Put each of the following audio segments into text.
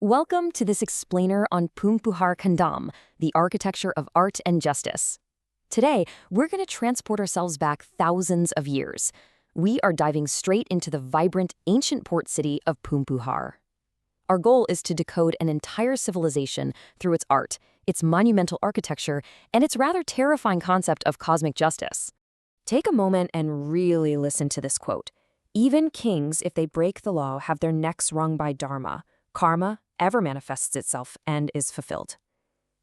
Welcome to this explainer on Poompuhar Kandam, the architecture of art and justice. Today, we're going to transport ourselves back thousands of years. We are diving straight into the vibrant, ancient port city of Poompuhar. Our goal is to decode an entire civilization through its art, its monumental architecture, and its rather terrifying concept of cosmic justice. Take a moment and really listen to this quote. Even kings, if they break the law, have their necks wrung by dharma. Karma ever manifests itself and is fulfilled.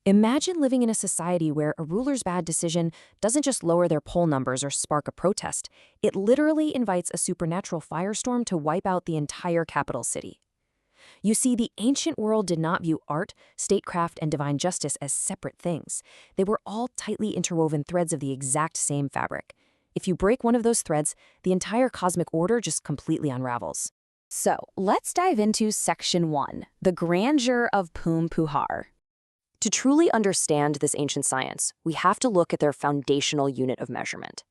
Imagine living in a society where a ruler's bad decision doesn't just lower their poll numbers or spark a protest. It literally invites a supernatural firestorm to wipe out the entire capital city. You see, the ancient world did not view art, statecraft, and divine justice as separate things. They were all tightly interwoven threads of the exact same fabric. If you break one of those threads, the entire cosmic order just completely unravels. So, let's dive into Section 1, the grandeur of Poompuhar. To truly understand this ancient science, we have to look at their foundational unit of measurement.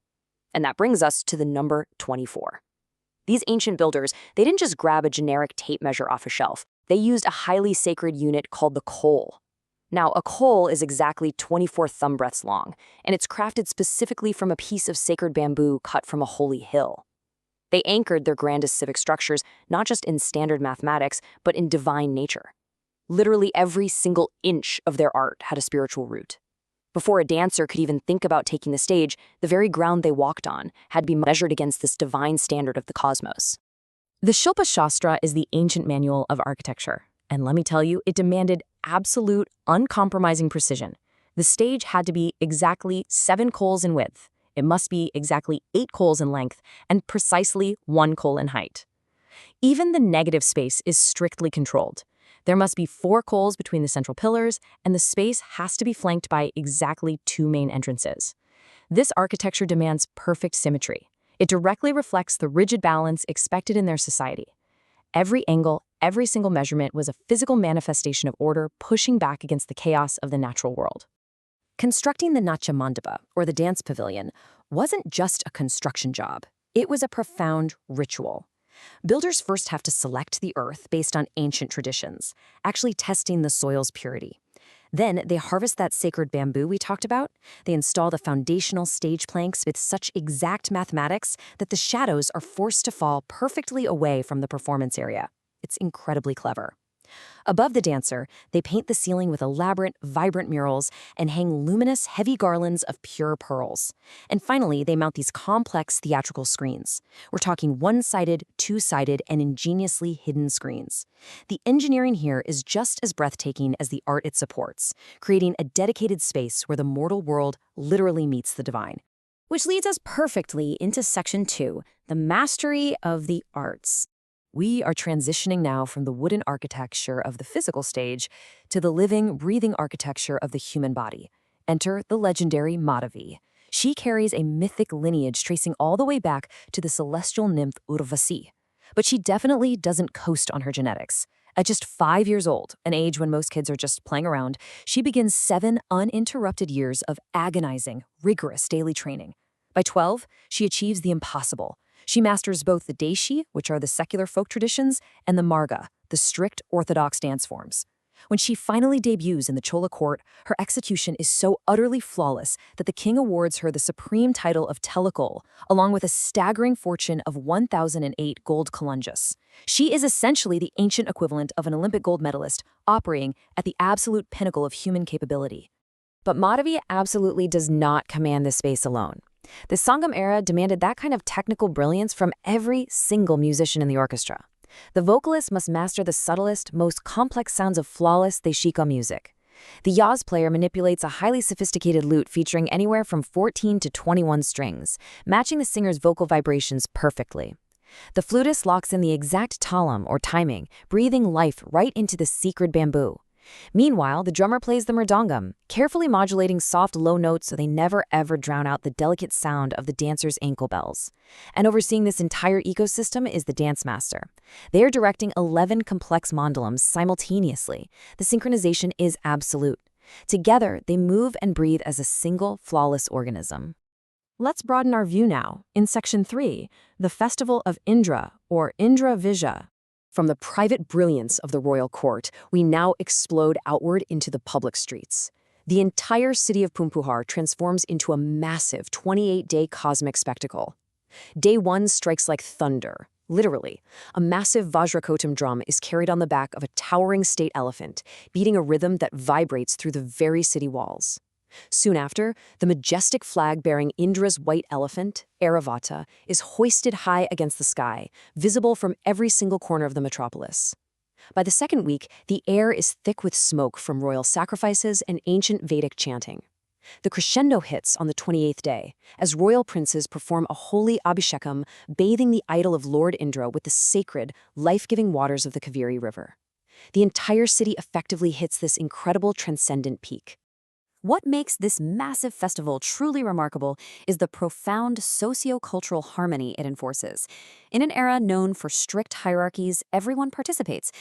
And that brings us to the number 24. These ancient builders, they didn't just grab a generic tape measure off a shelf. They used a highly sacred unit called the kol. Now, a kol is exactly 24 thumb breadths long, and it's crafted specifically from a piece of sacred bamboo cut from a holy hill. They anchored their grandest civic structures not just in standard mathematics, but in divine nature. Literally every single inch of their art had a spiritual root. Before a dancer could even think about taking the stage, the very ground they walked on had to be measured against this divine standard of the cosmos. The Shilpa Shastra is the ancient manual of architecture, and let me tell you, it demanded absolute, uncompromising precision. The stage had to be exactly 7 kols in width. It must be exactly 8 kols in length and precisely 1 kol in height. Even the negative space is strictly controlled. There must be 4 kols between the central pillars, and the space has to be flanked by exactly 2 main entrances. This architecture demands perfect symmetry. It directly reflects the rigid balance expected in their society. Every angle, every single measurement was a physical manifestation of order pushing back against the chaos of the natural world. Constructing the Natya Mandapa, or the dance pavilion, wasn't just a construction job. It was a profound ritual. Builders first have to select the earth based on ancient traditions, actually testing the soil's purity. Then they harvest that sacred bamboo we talked about. They install the foundational stage planks with such exact mathematics that the shadows are forced to fall perfectly away from the performance area. It's incredibly clever. Above the dancer, they paint the ceiling with elaborate, vibrant murals and hang luminous, heavy garlands of pure pearls. And finally, they mount these complex theatrical screens. We're talking one-sided, two-sided, and ingeniously hidden screens. The engineering here is just as breathtaking as the art it supports, creating a dedicated space where the mortal world literally meets the divine. Which leads us perfectly into Section 2, the mastery of the arts. We are transitioning now from the wooden architecture of the physical stage to the living, breathing architecture of the human body. Enter the legendary Madhavi. She carries a mythic lineage tracing all the way back to the celestial nymph Urvasi. But she definitely doesn't coast on her genetics. At just 5 years old, an age when most kids are just playing around, she begins 7 uninterrupted years of agonizing, rigorous daily training. By 12, she achieves the impossible. She masters both the Deshi, which are the secular folk traditions, and the Marga, the strict orthodox dance forms. When she finally debuts in the Chola court, her execution is so utterly flawless that the king awards her the supreme title of Telekol, along with a staggering fortune of 1,008 gold kalunjas. She is essentially the ancient equivalent of an Olympic gold medalist, operating at the absolute pinnacle of human capability. But Madhavi absolutely does not command this space alone. The Sangam-era demanded that kind of technical brilliance from every single musician in the orchestra. The vocalist must master the subtlest, most complex sounds of flawless Deshika music. The yaz player manipulates a highly sophisticated lute featuring anywhere from 14 to 21 strings, matching the singer's vocal vibrations perfectly. The flutist locks in the exact talam, or timing, breathing life right into the sacred bamboo. Meanwhile, the drummer plays the mridangam, carefully modulating soft low notes so they never ever drown out the delicate sound of the dancer's ankle bells. And overseeing this entire ecosystem is the dance master. They are directing 11 complex mandalams simultaneously. The synchronization is absolute. Together, they move and breathe as a single, flawless organism. Let's broaden our view now. In Section 3, the Festival of Indra, or Indra Vijaya. From the private brilliance of the royal court, we now explode outward into the public streets. The entire city of Poompuhar transforms into a massive 28-day cosmic spectacle. Day 1 strikes like thunder. Literally, a massive Vajrakotam drum is carried on the back of a towering state elephant, beating a rhythm that vibrates through the very city walls. Soon after, the majestic flag bearing Indra's white elephant, Airavata, is hoisted high against the sky, visible from every single corner of the metropolis. By the second week, the air is thick with smoke from royal sacrifices and ancient Vedic chanting. The crescendo hits on the 28th day, as royal princes perform a holy abhishekam, bathing the idol of Lord Indra with the sacred, life-giving waters of the Kaveri River. The entire city effectively hits this incredible transcendent peak. What makes this massive festival truly remarkable is the profound socio-cultural harmony it enforces. In an era known for strict hierarchies, everyone participates.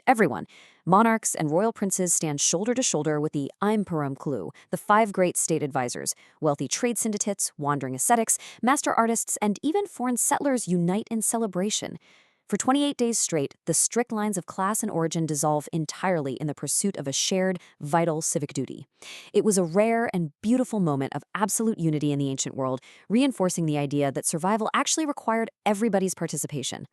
Everyone. Monarchs and royal princes stand shoulder to shoulder with the Imperum Clue, the 5 great state advisors. Wealthy trade syndicates, wandering ascetics, master artists, and even foreign settlers unite in celebration. For 28 days straight, the strict lines of class and origin dissolve entirely in the pursuit of a shared, vital civic duty. It was a rare and beautiful moment of absolute unity in the ancient world, reinforcing the idea that survival actually required everybody's participation.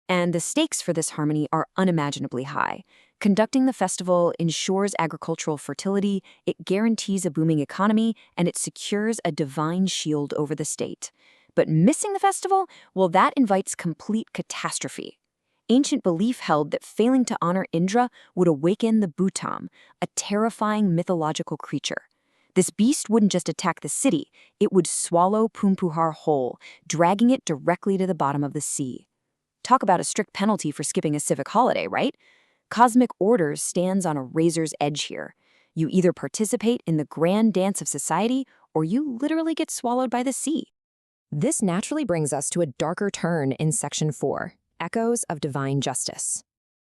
And the stakes for this harmony are unimaginably high. Conducting the festival ensures agricultural fertility, it guarantees a booming economy, and it secures a divine shield over the state. But missing the festival? Well, that invites complete catastrophe. Ancient belief held that failing to honor Indra would awaken the Bhutam, a terrifying mythological creature. This beast wouldn't just attack the city, it would swallow Poompuhar whole, dragging it directly to the bottom of the sea. Talk about a strict penalty for skipping a civic holiday, right? Cosmic order stands on a razor's edge here. You either participate in the grand dance of society, or you literally get swallowed by the sea. This naturally brings us to a darker turn in Section 4, Echoes of Divine Justice.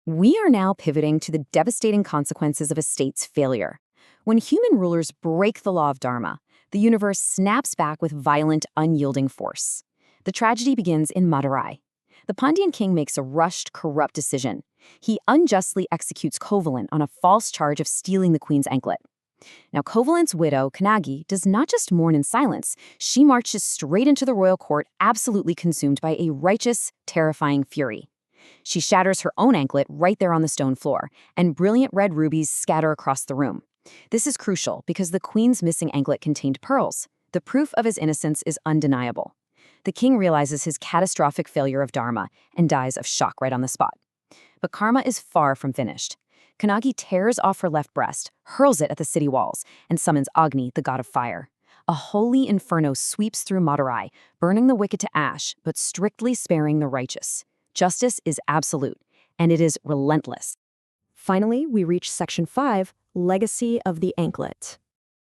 We are now pivoting to the devastating consequences of a state's failure. When human rulers break the law of Dharma, the universe snaps back with violent, unyielding force. The tragedy begins in Madurai. The Pandyan king makes a rushed, corrupt decision. He unjustly executes Kovalan on a false charge of stealing the queen's anklet. Now, Kovalan's widow, Kannagi, does not just mourn in silence. She marches straight into the royal court, absolutely consumed by a righteous, terrifying fury. She shatters her own anklet right there on the stone floor, and brilliant red rubies scatter across the room. This is crucial because the queen's missing anklet contained pearls. The proof of his innocence is undeniable. The king realizes his catastrophic failure of Dharma and dies of shock right on the spot. But karma is far from finished. Kannagi tears off her left breast, hurls it at the city walls, and summons Agni, the god of fire. A holy inferno sweeps through Madurai, burning the wicked to ash, but strictly sparing the righteous. Justice is absolute, and it is relentless. Finally, we reach Section 5, Legacy of the Anklet.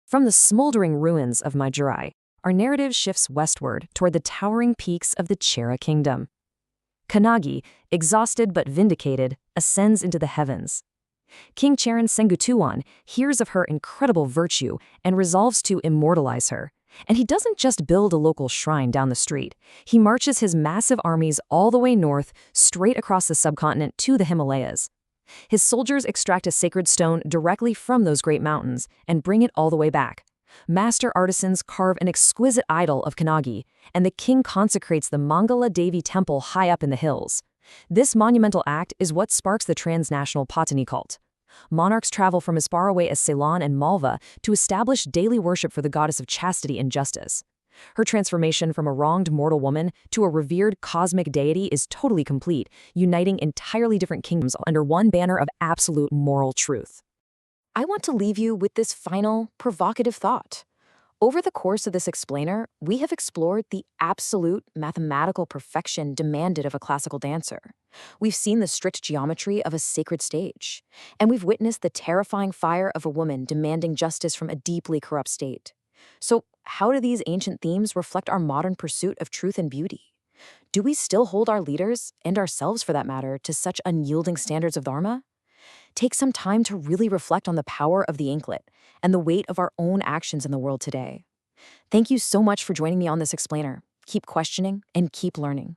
From the smoldering ruins of Madurai, our narrative shifts westward toward the towering peaks of the Chera kingdom. Kannagi, exhausted but vindicated, ascends into the heavens. King Cheran Sengutuan hears of her incredible virtue and resolves to immortalize her. And he doesn't just build a local shrine down the street. He marches his massive armies all the way north, straight across the subcontinent to the Himalayas. His soldiers extract a sacred stone directly from those great mountains and bring it all the way back. Master artisans carve an exquisite idol of Kannagi, and the king consecrates the Mangala Devi temple high up in the hills. This monumental act is what sparks the transnational Patani cult. Monarchs travel from as far away as Ceylon and Malva to establish daily worship for the goddess of chastity and justice. Her transformation from a wronged mortal woman to a revered cosmic deity is totally complete, uniting entirely different kingdoms under one banner of absolute moral truth. I want to leave you with this final, provocative thought. Over the course of this explainer, we have explored the absolute mathematical perfection demanded of a classical dancer. We've seen the strict geometry of a sacred stage, and we've witnessed the terrifying fire of a woman demanding justice from a deeply corrupt state. So, how do these ancient themes reflect our modern pursuit of truth and beauty? Do we still hold our leaders, and ourselves for that matter, to such unyielding standards of Dharma? Take some time to really reflect on the power of the anklet and the weight of our own actions in the world today. Thank you so much for joining me on this explainer. Keep questioning and keep learning.